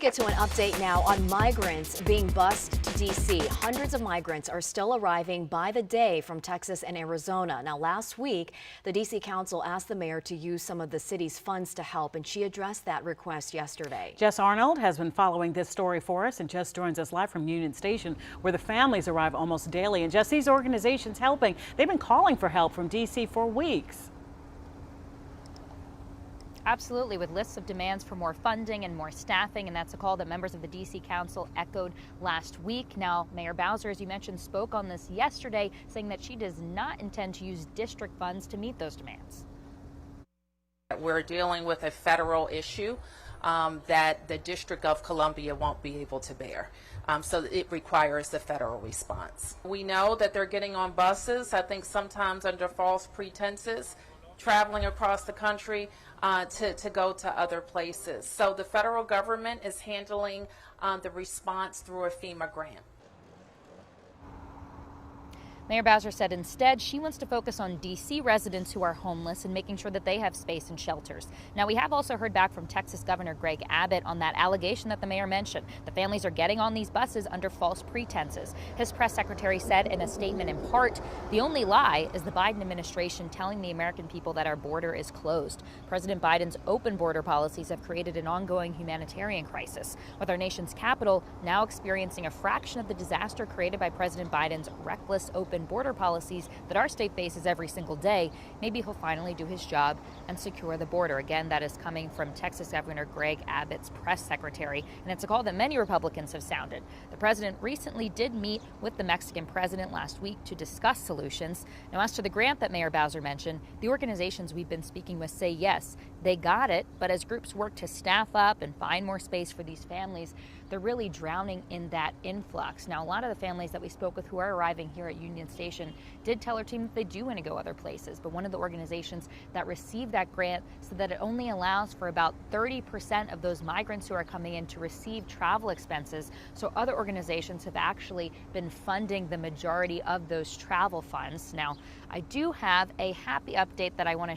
get to an update now on migrants being bused to D.C. Hundreds of migrants are still arriving by the day from Texas and Arizona. Now, last week, the D.C. Council asked the mayor to use some of the city's funds to help, and she addressed that request yesterday. Jess Arnold has been following this story for us, and Jess joins us live from Union Station, where the families arrive almost daily. And Jess, these organizations helping, they've been calling for help from D.C. for weeks. Absolutely, with lists of demands for more funding and more staffing, and that's a call that members of the D.C. Council echoed last week. Now, Mayor Bowser, as you mentioned, spoke on this yesterday, saying that she does not intend to use district funds to meet those demands. We're dealing with a federal issue that the District of Columbia won't be able to bear. So it requires the federal response. We know that they're getting on buses, I think sometimes under false pretenses, traveling across the country to go to other places. So the federal government is handling the response through a FEMA grant. Mayor Bowser said instead she wants to focus on D.C. residents who are homeless and making sure that they have space in shelters. Now, we have also heard back from Texas Governor Greg Abbott on that allegation that the mayor mentioned. The families are getting on these buses under false pretenses. His press secretary said in a statement, in part, the only lie is the Biden administration telling the American people that our border is closed. President Biden's open border policies have created an ongoing humanitarian crisis, with our nation's capital now experiencing a fraction of the disaster created by President Biden's reckless open border policies that our state faces every single day. Maybe he'll finally do his job and secure the border. Again, that is coming from Texas Governor Greg Abbott's press secretary, and it's a call that many Republicans have sounded. The president recently did meet with the Mexican president last week to discuss solutions. Now, as to the grant that Mayor Bowser mentioned, the organizations we've been speaking with say yes, they got it, but as groups work to staff up and find more space for these families, they're really drowning in that influx. Now, a lot of the families that we spoke with who are arriving here at Union Station did tell our team that they do want to go other places, but one of the organizations that received that grant said that it only allows for about 30% of those migrants who are coming in to receive travel expenses. So other organizations have actually been funding the majority of those travel funds. Now, I do have a happy update that I want to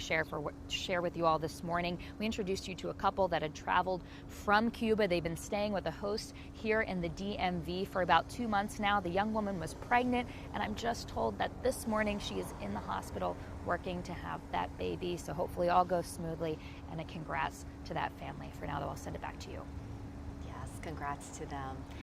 share with you all this morning. We introduced you to a couple that had traveled from Cuba. They've been staying with a host here in the DMV for about 2 months now. The young woman was pregnant, and I'm just told that this morning she is in the hospital working to have that baby. So hopefully all goes smoothly, and a congrats to that family. For now, though, I'll send it back to you. Yes, congrats to them.